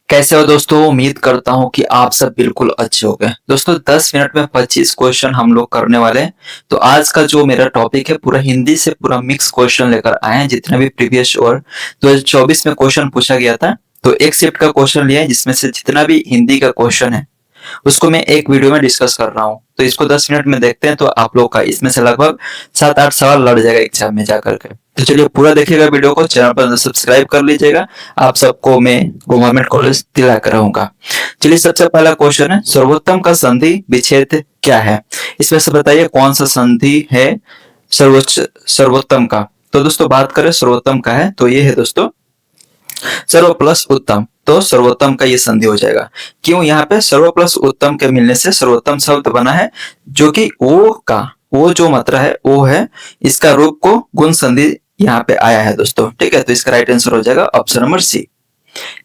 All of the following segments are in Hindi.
कैसे हो दोस्तों। उम्मीद करता हूँ कि आप सब बिल्कुल अच्छे हो गए। दोस्तों 10 मिनट में 25 क्वेश्चन हम लोग करने वाले हैं। तो आज का जो मेरा टॉपिक है पूरा हिंदी से पूरा मिक्स क्वेश्चन लेकर आए हैं। जितने भी प्रीवियस और 2024 में क्वेश्चन पूछा गया था, तो एक शिफ्ट का क्वेश्चन लिया है जिसमें से जितना भी हिंदी का क्वेश्चन है उसको मैं एक वीडियो में डिस्कस कर रहा हूँ। तो इसको 10 मिनट में देखते हैं, तो आप लोग का इसमें से लगभग 7-8 सवाल लड़ जाएगा एग्जाम में जाकर के। तो चलिए पूरा देखिएगा वीडियो को, चैनल पर सब्सक्राइब कर लीजिएगा। आप सबको मैं गवर्नमेंट कॉलेज दिला कर रहूंगा। चलिए सबसे पहला क्वेश्चन है, सर्वोत्तम का संधि विच्छेद क्या है। इसमें से बताइए कौन सा संधि है सर्वोच्च सर्वोत्तम का। तो दोस्तों बात करें सर्वोत्तम का है तो ये है दोस्तों सर्व प्लस उत्तम। तो सर्वोत्तम का ये संधि हो जाएगा। क्यों यहाँ पे सर्व प्लस उत्तम के मिलने से सर्वोत्तम शब्द बना है, जो कि वो जो मात्रा है वो है, इसका रूप को गुण संधि यहाँ पे आया है दोस्तों। ठीक है, तो इसका राइट आंसर हो जाएगा option number C.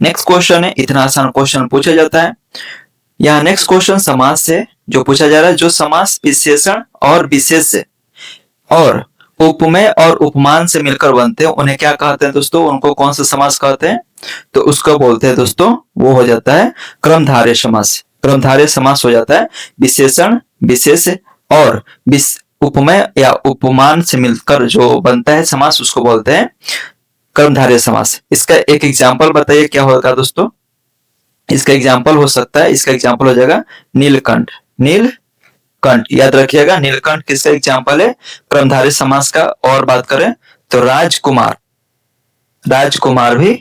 Next question है, इतना आसान क्वेश्चन पूछा जाता है। यहाँ नेक्स्ट क्वेश्चन समास से जो पूछा जा रहा है, जो समास विशेषण और विशेष से और उपमेय और उपमान से मिलकर बनते हैं उन्हें क्या कहते हैं दोस्तों, उनको कौन सा समास कहते हैं। तो उसको बोलते हैं दोस्तों, वो हो जाता है क्रमधारय समास। क्रमधारय समास हो जाता है विशेषण विशेष और उपमेय या उपमान से मिलकर जो बनता है समास, उसको बोलते हैं कर्मधारय समास। इसका एक एग्जाम्पल बताइए क्या होगा दोस्तों। इसका एग्जाम्पल हो सकता है, इसका एग्जाम्पल हो जाएगा नीलकंठ। नीलकंठ याद रखिएगा, नीलकंठ किसका एग्जाम्पल है, कर्मधारय समास का। और बात करें तो राजकुमार, राजकुमार भी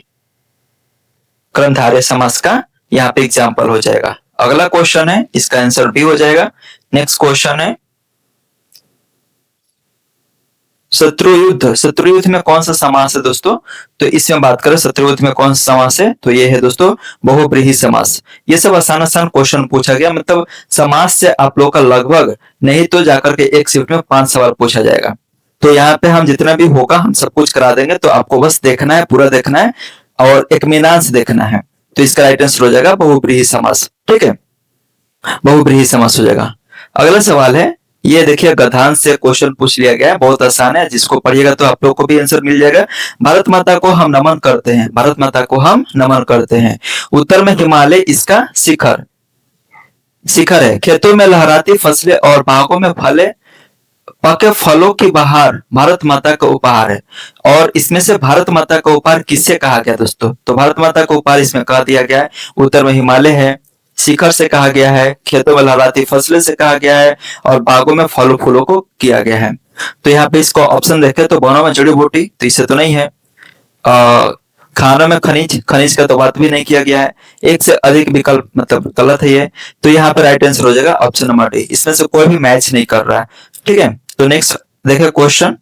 कर्मधारय समास का यहाँ पे एग्जाम्पल हो जाएगा। अगला क्वेश्चन है, इसका आंसर बी हो जाएगा। नेक्स्ट क्वेश्चन है, शत्रुयुद्ध। शत्रुयुद्ध में कौन सा समास है दोस्तों। तो इसमें बात करें शत्रुयुद्ध में कौन सा समास है, तो ये है दोस्तों बहुब्रीहि समास। ये सब आसान आसान क्वेश्चन पूछा गया, मतलब समास से आप लोग का लगभग नहीं तो जाकर के एक शिफ्ट में 5 सवाल पूछा जाएगा। तो यहाँ पे हम जितना भी होगा हम सब कुछ करा देंगे, तो आपको बस देखना है, पूरा देखना है और इत्मीनान से देखना है। तो इसका राइट आंसर हो जाएगा बहुब्रीहि समास। ठीक है, बहुब्रीहि समास हो जाएगा। अगला सवाल है, ये देखिए गधान से क्वेश्चन पूछ लिया गया है, बहुत आसान है, जिसको पढ़िएगा तो आप लोग को भी आंसर मिल जाएगा। भारत माता को हम नमन करते हैं, भारत माता को हम नमन करते हैं। उत्तर में हिमालय इसका शिखर शिखर है। खेतों में लहराती फसलें और बागों में फले पके फलों की बहार भारत माता का उपहार है। और इसमें से भारत माता का उपहार किससे कहा गया दोस्तों, तो भारत माता का उपहार इसमें कह दिया गया है उत्तर में हिमालय है, शिखर से कहा गया है, खेतों में लहराती फसलें से कहा गया है और बागों में फलों फूलों को किया गया है। तो यहाँ पे इसको ऑप्शन देखे तो वनों में जड़ी बूटी, तो इससे तो नहीं है। खानों में खनिज, खनिज का तो बात भी नहीं किया गया है। एक से अधिक विकल्प मतलब गलत है ये। तो यहाँ पे राइट आंसर हो जाएगा ऑप्शन नंबर डी। इसमें से कोई भी मैच नहीं कर रहा है। ठीक है, तो नेक्स्ट देखिए क्वेश्चन,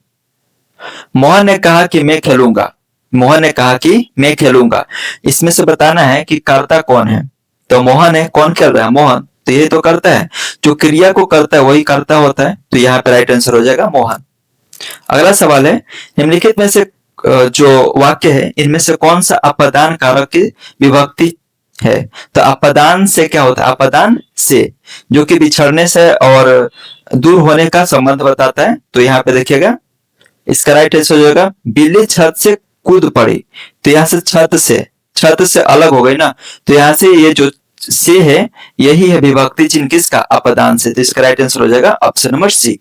मोहन ने कहा कि मैं खेलूंगा। मोहन ने कहा कि मैं खेलूंगा। इसमें से बताना है कि कर्ता कौन है। तो मोहन है, कौन खेल रहा है, मोहन। तो ये तो करता है, जो क्रिया को करता है वही कर्ता होता है। तो यहाँ पे राइट आंसर हो जाएगा मोहन। अगला सवाल है, निम्नलिखित में से जो वाक्य है इनमें से कौन सा अपदान कारक की विभक्ति है। तो अपदान से क्या होता है, अपदान से जो कि बिछड़ने से और दूर होने का संबंध बताता है। तो यहाँ पे देखिएगा इसका राइट आंसर हो जाएगा, बिल्ली छत से कूद पड़ी। तो यहाँ से छत से अलग हो गई ना, तो यहाँ से ये जो से है यही है विभक्ति चिन्ह किसका, अपदान से। तो इसका राइट आंसर हो जाएगा ऑप्शन नंबर सी।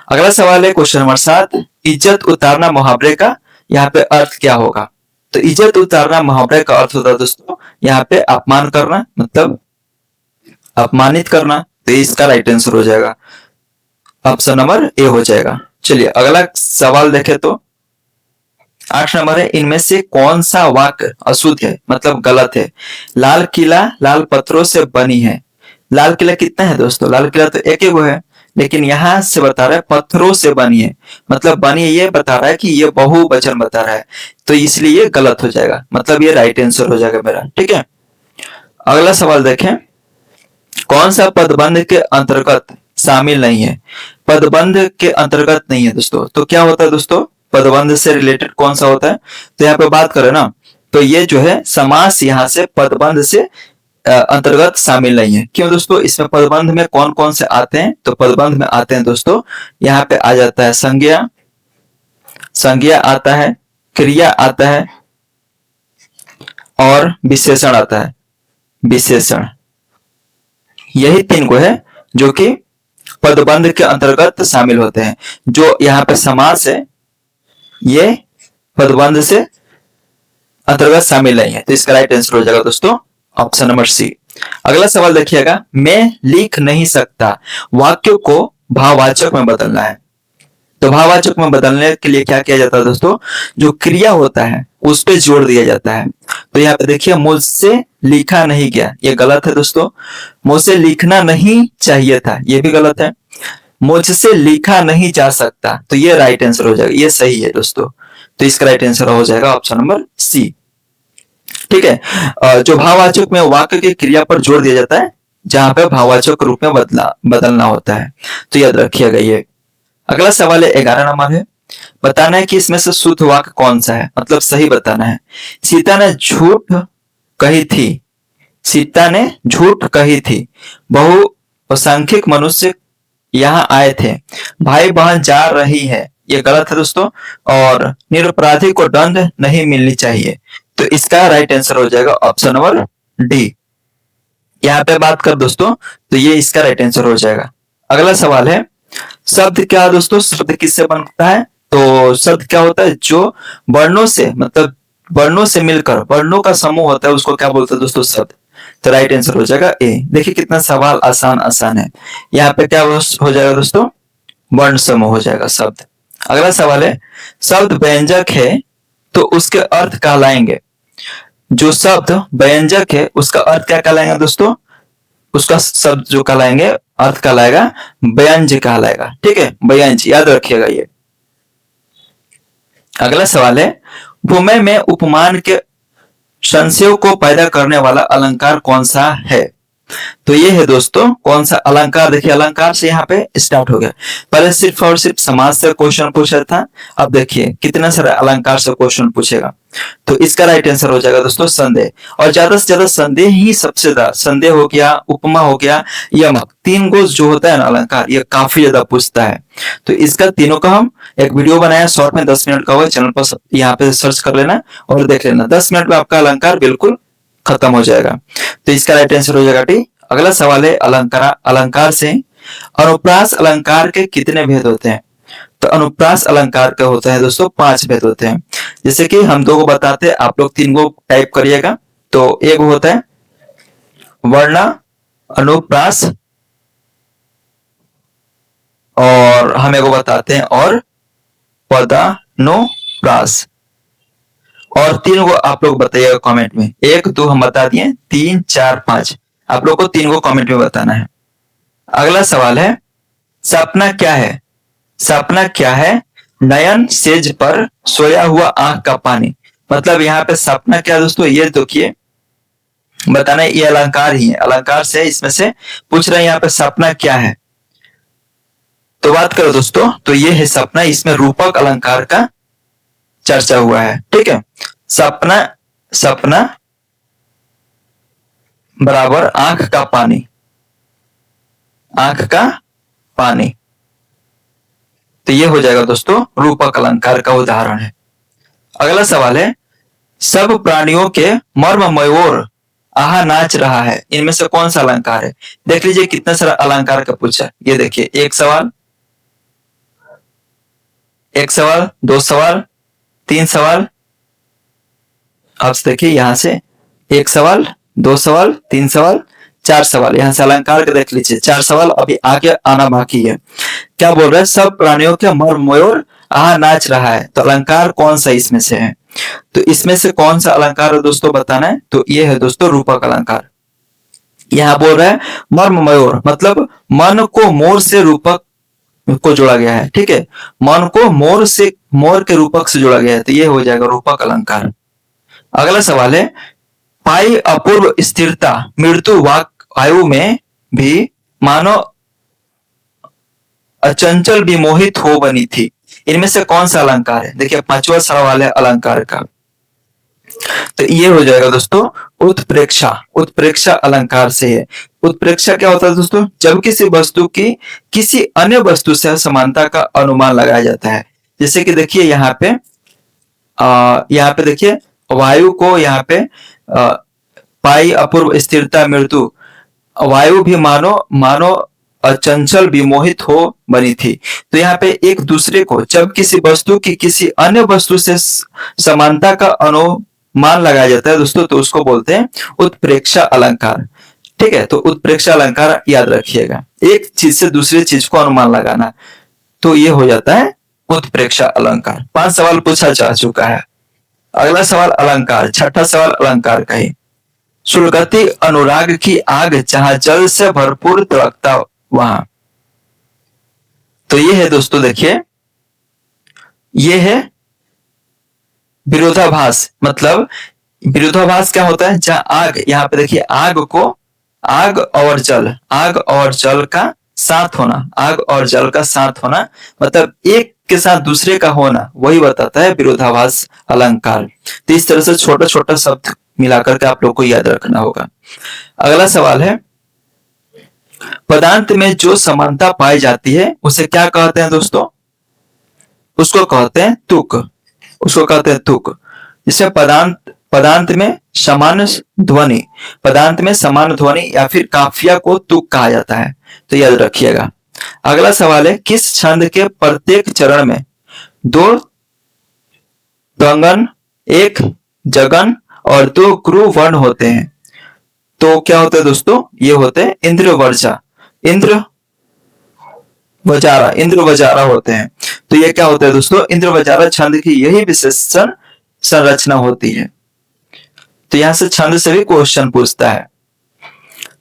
अगला सवाल है क्वेश्चन नंबर 7, इज्जत उतारना मुहावरे का यहाँ पे अर्थ क्या होगा। तो इज्जत उतारना मुहावरे का अर्थ होता है दोस्तों यहाँ पे अपमान करना, मतलब अपमानित करना। तो इसका राइट आंसर हो जाएगा ऑप्शन नंबर ए हो जाएगा। चलिए अगला सवाल देखें तो 8 नंबर है, इनमें से कौन सा वाक्य अशुद्ध है मतलब गलत है। लाल किला लाल पत्थरों से बनी है। लाल किला कितना है दोस्तों, लाल किला तो एक ही वो है, लेकिन यहाँ से बता रहा है पत्थरों से बनी है, मतलब बनी है, ये बता रहा है कि ये बहुवचन बता रहा है। तो इसलिए ये गलत हो जाएगा, मतलब ये राइट आंसर हो जाएगा मेरा। ठीक है, अगला सवाल देखें, कौन सा पदबंध के अंतर्गत शामिल नहीं है। पदबंध के अंतर्गत नहीं है दोस्तों, तो क्या होता है दोस्तों, पदबंध से रिलेटेड कौन सा होता है। तो यहाँ पे बात करें ना, तो ये जो है समास यहाँ से पदबंध से अंतर्गत शामिल नहीं है। क्यों दोस्तों, इसमें पदबंध में कौन कौन से आते हैं, तो पदबंध में आते हैं दोस्तों, यहाँ पे आ जाता है संज्ञा, संज्ञा आता है, क्रिया आता है और विशेषण आता है, विशेषण। यही 3 को है जो कि पदबंध के अंतर्गत शामिल होते हैं। जो यहाँ पे समास है ये पदबंध से अंतर्गत शामिल नहीं है, तो इसका राइट आंसर हो जाएगा दोस्तों ऑप्शन नंबर सी। अगला सवाल देखिएगा, मैं लिख नहीं सकता वाक्य को भाववाचक में बदलना है। तो भाववाचक में बदलने के लिए क्या किया जाता है दोस्तों, जो क्रिया होता है उस पे जोर दिया जाता है। तो यहाँ पे देखिए, मुझसे लिखा नहीं गया, ये गलत है दोस्तों। मुझसे लिखना नहीं चाहिए था, ये भी गलत है। मुझसे लिखा नहीं जा सकता, तो ये राइट आंसर हो जाएगा, ये सही है दोस्तों। तो इसका राइट आंसर हो जाएगा ऑप्शन नंबर सी। ठीक है, जो भाववाचक में वाक्य की क्रिया पर जोर दिया जाता है, जहां पे भाववाचक रूप में बदलना होता है, तो याद रखिएगा ये। अगला सवाल है 11 नंबर है, बताना है कि इसमें से शुद्ध वाक्य कौन सा है, मतलब सही बताना है। सीता ने झूठ कही थी, सीता ने झूठ कही थी, बहुसंख्यक मनुष्य यहाँ आए थे, भाई बहन जा रही है, ये गलत है दोस्तों। और निरपराधी को दंड नहीं मिलनी चाहिए, तो इसका राइट आंसर हो जाएगा ऑप्शन नंबर डी। यहाँ पे बात कर दोस्तों, तो ये इसका राइट आंसर हो जाएगा। अगला सवाल है, शब्द क्या है दोस्तों, शब्द किससे बनता है। तो शब्द क्या होता है, जो वर्णों से, मतलब वर्णों से मिलकर वर्णों का समूह होता है, उसको क्या बोलते हैं दोस्तों, शब्द। तो राइट आंसर हो जाएगा ए। देखिए कितना सवाल आसान है। यहाँ पे क्या हो जाएगा दोस्तों, वर्ण समूह हो जाएगा शब्द। अगला सवाल है, शब्द व्यंजक है तो उसके अर्थ कहलाएंगे। जो शब्द व्यंजक है उसका अर्थ क्या कहलाएगा दोस्तों, उसका शब्द जो कहलाएंगे अर्थ कहलाएगा व्यंज कहलाएगा। ठीक है, व्यंज याद रखिएगा ये। अगला सवाल है, उपमेय में उपमान के संशयों को पैदा करने वाला अलंकार कौन सा है। तो ये है दोस्तों कौन सा अलंकार। देखिए अलंकार से यहाँ पे स्टार्ट हो गया, पहले सिर्फ और सिर्फ समाज से क्वेश्चन पूछा था, अब देखिए कितना सारा अलंकार से क्वेश्चन पूछेगा। तो इसका राइट आंसर हो जाएगा दोस्तों संदेह, और ज्यादा से ज्यादा संदेह ही सबसे ज्यादा, संदेह हो गया, उपमा हो गया, यमक, 3 गो जो होता है ना अलंकार, ये काफी ज्यादा पूछता है। तो इसका तीनों का हम एक वीडियो बनाया शॉर्ट में 10 मिनट का, हुआ चैनल पर यहाँ पे सर्च कर लेना और देख लेना, 10 मिनट में आपका अलंकार बिल्कुल खत्म हो जाएगा। तो इसका राइट आंसर हो जाएगा डी। अगला सवाल है, अलंकार से अनुप्रास अलंकार के कितने भेद होते हैं। तो अनुप्रास अलंकार का होता है दोस्तों 5 भेद होते हैं। जैसे कि हम 2 को बताते हैं, आप लोग 3 को टाइप करिएगा। तो एक होता है वर्ण अनुप्रास, और हम एक बताते हैं और पदानुप्रास, और 3 को आप लोग बताइएगा कमेंट में। 1 2 हम बता दिए, 3 4 5 आप लोग को 3 को कमेंट में बताना है। अगला सवाल है, सपना क्या है। सपना क्या है, नयन सेज पर सोया हुआ आंख का पानी। मतलब यहाँ पे सपना क्या दोस्तों, ये देखिए बताना है, ये अलंकार ही है, अलंकार से इसमें से पूछ रहे हैं यहाँ पे सपना क्या है। तो बात करो दोस्तों, तो ये है सपना, इसमें रूपक अलंकार का चर्चा हुआ है। ठीक है, सपना, सपना बराबर आंख का पानी, आंख का पानी, तो ये हो जाएगा दोस्तों रूपक अलंकार का उदाहरण है। अगला सवाल है, सब प्राणियों के मर्म मयूर आहा नाच रहा है, इनमें से कौन सा अलंकार है। देख लीजिए कितना सारा अलंकार का पूछा, ये देखिए 1 सवाल, 1 सवाल, 2 सवाल, 3 सवाल। अब देखिए यहां से 1 सवाल, 2 सवाल, 3 सवाल, 4 सवाल, यहां से अलंकार के देख लीजिए 4 सवाल अभी आगे आना बाकी है। क्या बोल रहा है, सब प्राणियों के मयूर आहा नाच रहा है, तो अलंकार कौन सा इसमें से है। तो इसमें से कौन सा अलंकार है दोस्तों बताना है। तो ये है दोस्तों रूपक अलंकार। यहाँ बोल रहा है मर्म मयूर, मतलब मन को मोर से रूपक को जोड़ा गया है। ठीक है, मन को मोर से, मोर के रूपक से जोड़ा गया है, तो ये हो जाएगा रूपक अलंकार। अगला सवाल है, पाई अपूर्व स्थिरता मृत्यु आयु में भी मानो अचंचल विमोहित हो बनी थी, इनमें से कौन सा अलंकार है। देखिए 5वां सवाल है अलंकार का, तो ये हो जाएगा दोस्तों उत्प्रेक्षा। उत्प्रेक्षा अलंकार से है। उत्प्रेक्षा क्या होता है दोस्तों, जब किसी वस्तु की किसी अन्य वस्तु से समानता का अनुमान लगाया जाता है। जैसे कि देखिए यहाँ पे देखिए वायु को यहाँ पे पाई अपूर्व स्थिरता मृत्यु, वायु भी मानो मानो अचंचल विमोहित हो बनी थी। तो यहाँ पे एक दूसरे को जब किसी वस्तु की किसी अन्य वस्तु से समानता का अनुमान लगाया जाता है दोस्तों, तो उसको बोलते हैं उत्प्रेक्षा अलंकार। ठीक है, तो उत्प्रेक्षा अलंकार याद रखिएगा, एक चीज से दूसरी चीज को अनुमान लगाना, तो ये हो जाता है उत्प्रेक्षा अलंकार। 5 सवाल पूछा जा चुका है। अगला सवाल अलंकार, छठा सवाल अलंकार का ही। सुलगती अनुराग की आग, जहां जल से भरपूर तड़कता वहां। तो ये है दोस्तों, देखिए ये है विरोधाभास। मतलब विरोधाभास क्या होता है, जहां आग, यहाँ पे देखिए आग को, आग और जल का साथ होना, आग और जल का साथ होना, मतलब एक के साथ दूसरे का होना, वही बताता है विरोधाभास अलंकार। तो इस तरह से छोटा छोटा शब्द मिलाकर के आप लोग को याद रखना होगा। अगला सवाल है, पदार्थ में जो समानता पाई जाती है उसे क्या कहते हैं दोस्तों? उसको कहते हैं तुक, उसको कहते हैं तुक। जिससे पदार्थ में समान ध्वनि, पदार्थ में समान ध्वनि या फिर काफिया को तुक कहा जाता है, तो याद रखिएगा। अगला सवाल है, किस छंद के प्रत्येक चरण में 2 द्वंगन, 1 जगन और 2 क्रू वर्ण होते हैं? तो क्या होता है दोस्तों, ये होते हैं इंद्रवर्जा, इंद्रवजारा होते हैं। तो ये क्या होता है दोस्तों, इंद्रवजारा छंद की यही विशेष संरचना होती है। तो यहां से छंद से भी क्वेश्चन पूछता है।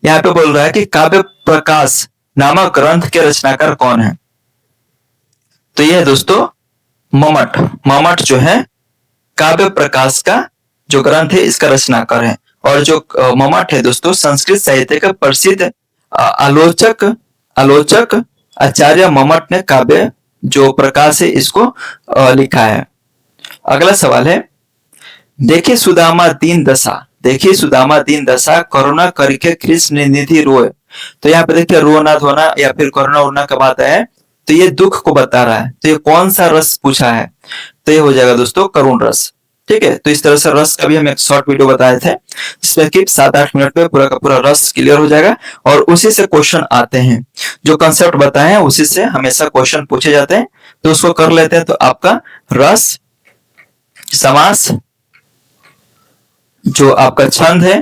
यहाँ पे बोल रहा है कि काव्य प्रकाश नामक ग्रंथ के रचनाकार कौन है? तो यह है दोस्तों मम्मट। मम्मट जो है काव्य प्रकाश का जो ग्रंथ है इसका रचनाकार है। और जो मम्मट है दोस्तों, संस्कृत साहित्य का प्रसिद्ध आलोचक आचार्य मम्मट ने काव्य जो प्रकाश है इसको लिखा है। अगला सवाल है, देखिए सुदामा दीन दशा, करुणा करके कृष्ण निधि रोए। तो यहाँ पे देखिए रोना धोना या फिर करुणा उड़ना का बात है, तो ये दुख को बता रहा है। तो ये कौन सा रस पूछा है? तो ये हो जाएगा दोस्तों करुण रस। ठीक है, तो इस तरह से रस का भी हम एक शॉर्ट वीडियो बताए थे, जिसमें कि 7-8 मिनट में पूरा का पूरा रस क्लियर हो जाएगा और उसी से क्वेश्चन आते हैं। जो कंसेप्ट बताए हैं उसी से हमेशा क्वेश्चन पूछे जाते हैं, तो उसको कर लेते हैं। तो आपका रस, समास, जो आपका छंद है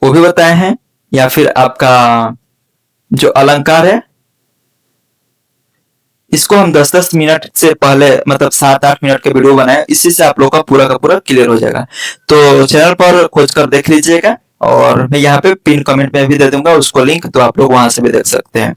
वो भी बताए हैं, या फिर आपका जो अलंकार है इसको हम 10-10 मिनट से पहले, मतलब 7-8 मिनट के वीडियो बनाए, इसी से आप लोग का पूरा क्लियर हो जाएगा। तो चैनल पर खोज कर देख लीजिएगा और मैं यहाँ पे पिन कमेंट में भी दे दूंगा उसको लिंक, तो आप लोग वहां से भी देख सकते हैं।